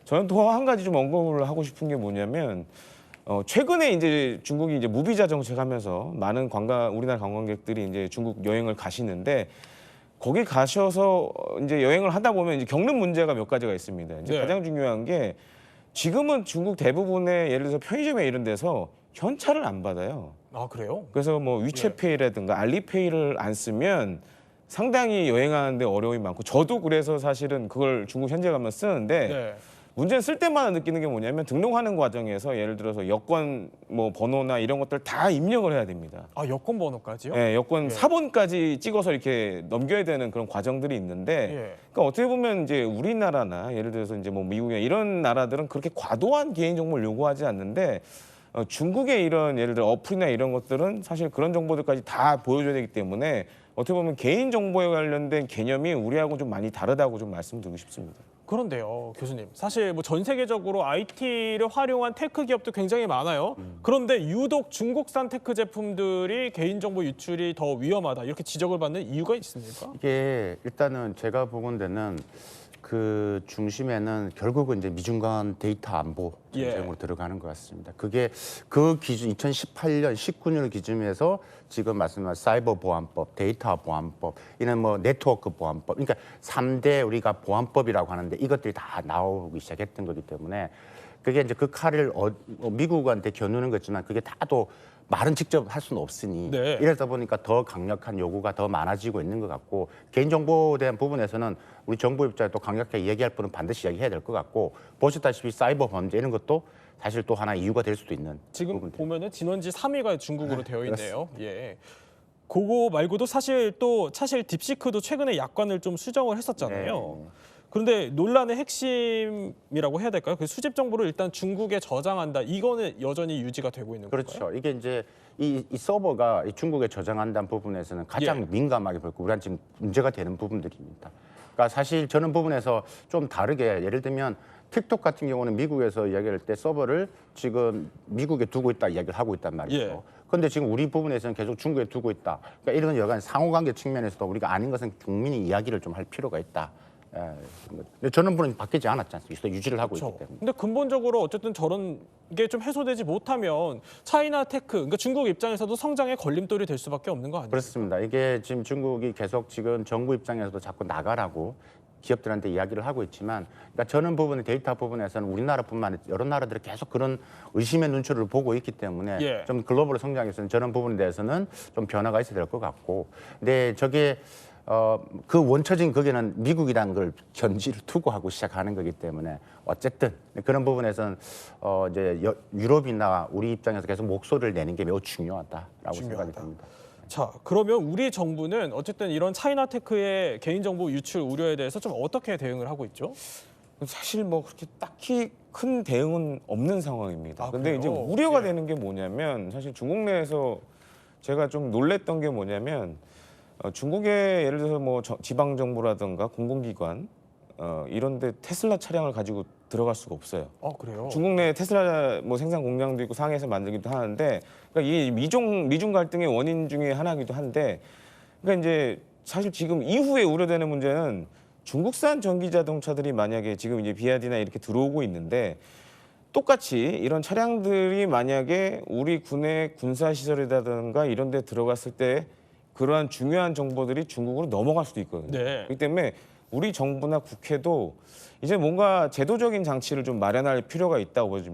저는 또 한 가지 좀 언급을 하고 싶은 게 뭐냐면 최근에 이제 중국이 이제 무비자 정책하면서 많은 우리나라 관광객들이 이제 중국 여행을 가시는데 거기 가셔서 이제 여행을 하다 보면 이제 겪는 문제가 몇 가지가 있습니다. 이제 네. 가장 중요한 게 지금은 중국 대부분의 예를 들어서 편의점에 이런 데서 현찰을 안 받아요. 아, 그래요? 그래서 뭐 위챗페이라든가 알리페이를 안 쓰면 상당히 여행하는데 어려움이 많고 저도 그래서 사실은 그걸 중국 현지에 가면 쓰는데 네. 문제는 쓸 때마다 느끼는 게 뭐냐면 등록하는 과정에서 예를 들어서 여권 뭐 번호나 이런 것들 다 입력을 해야 됩니다. 아, 여권 번호까지요? 예, 여권 예. 사본까지 찍어서 이렇게 넘겨야 되는 그런 과정들이 있는데 예. 그러니까 어떻게 보면 이제 우리나라나 예를 들어서 이제 뭐 미국이나 이런 나라들은 그렇게 과도한 개인 정보를 요구하지 않는데 중국의 이런 예를 들어 어플이나 이런 것들은 사실 그런 정보들까지 다 보여줘야 되기 때문에 어떻게 보면 개인 정보에 관련된 개념이 우리하고 좀 많이 다르다고 좀 말씀드리고 싶습니다. 그런데요, 교수님. 사실 뭐 전 세계적으로 IT를 활용한 테크 기업도 굉장히 많아요. 그런데 유독 중국산 테크 제품들이 개인정보 유출이 더 위험하다 이렇게 지적을 받는 이유가 있습니까? 이게 일단은 제가 보건대는 그 중심에는 결국은 이제 미중간 데이터 안보 전쟁으로 들어가는 것 같습니다. 그게 그 기준 2018년, 19년을 기준해서 지금 말씀하신 사이버 보안법, 데이터 보안법, 이런 뭐 네트워크 보안법, 그러니까 3대 우리가 보안법이라고 하는데 이것들이 다 나오기 시작했던 거기 때문에 그게 이제 그 칼을 미국한테 겨누는 거지만 그게 다도 말은 직접 할 수는 없으니 네. 이러다 보니까 더 강력한 요구가 더 많아지고 있는 것 같고 개인정보에 대한 부분에서는 우리 정부 입장에 또 강력하게 얘기할 부분은 반드시 얘기해야 될 것 같고 보셨다시피 사이버 범죄 이런 것도 사실 또 하나의 이유가 될 수도 있는 지금 부분들. 보면은 진원지 3위가 중국으로 되어 있네요. 예. 그거 말고도 사실 딥시크도 최근에 약관을 좀 수정을 했었잖아요. 네. 그런데 논란의 핵심이라고 해야 될까요? 그 수집 정보를 일단 중국에 저장한다. 이거는 여전히 유지가 되고 있는 건가요? 그렇죠. 이게 이제 이 서버가 이 중국에 저장한다는 부분에서는 가장 민감하게 보고 우리한테 지금 문제가 되는 부분들입니다. 그러니까 사실 저는 부분에서 좀 다르게 예를 들면 틱톡 같은 경우는 미국에서 이야기할 때 서버를 지금 미국에 두고 있다 이야기를 하고 있단 말이죠. 그런데 지금 우리 부분에서는 계속 중국에 두고 있다. 그러니까 이런 여간 상호관계 측면에서도 우리가 아닌 것은 국민이 이야기를 좀 할 필요가 있다. 근데 저는 물론 바뀌지 않았지 않습니까? 유지를 하고 있기 때문에. 근데 근본적으로 어쨌든 저런 게 좀 해소되지 못하면 차이나 테크, 그러니까 중국 입장에서도 성장의 걸림돌이 될 수밖에 없는 거 아니에요? 그렇습니다. 이게 지금 중국이 계속 지금 정부 입장에서도 자꾸 나가라고 기업들한테 이야기를 하고 있지만, 그러니까 저는 부분의 데이터 부분에서는 우리나라뿐만 아니라 여러 나라들이 계속 그런 의심의 눈초리를 보고 있기 때문에 좀 글로벌 성장에서는 저런 부분에 대해서는 좀 변화가 있어야 될 것 같고, 근데 저게 그 원초적인 거기는 미국이라는 걸 견지를 두고 하고 시작하는 거기 때문에 어쨌든 그런 부분에서는 이제 유럽이나 우리 입장에서 계속 목소리를 내는 게 매우 중요하다라고 생각이 듭니다. 자, 그러면 우리 정부는 어쨌든 이런 차이나 테크의 개인정보 유출 우려에 대해서 좀 어떻게 대응을 하고 있죠? 사실 뭐 그렇게 딱히 큰 대응은 없는 상황입니다. 근데 그래요? 이제 우려가 되는 게 뭐냐면 사실 중국 내에서 제가 좀 놀랬던 게 뭐냐면 중국의 예를 들어서 뭐 지방 정부라든가 공공기관 이런 데 테슬라 차량을 가지고 들어갈 수가 없어요. 그래요? 중국 내에 테슬라 뭐 생산 공장도 있고 상해에서 만들기도 하는데 그러니까 이게 미중 갈등의 원인 중에 하나이기도 한데 그러니까 이제 사실 지금 이후에 우려되는 문제는 중국산 전기 자동차들이 만약에 지금 이제 비아디나 이렇게 들어오고 있는데 똑같이 이런 차량들이 만약에 우리 군의 군사 시설이라든가 이런 데 들어갔을 때 그러한 중요한 정보들이 중국으로 넘어갈 수도 있거든요. 그렇기 때문에 우리 정부나 국회도 이제 뭔가 제도적인 장치를 좀 마련할 필요가 있다고 보여집니다.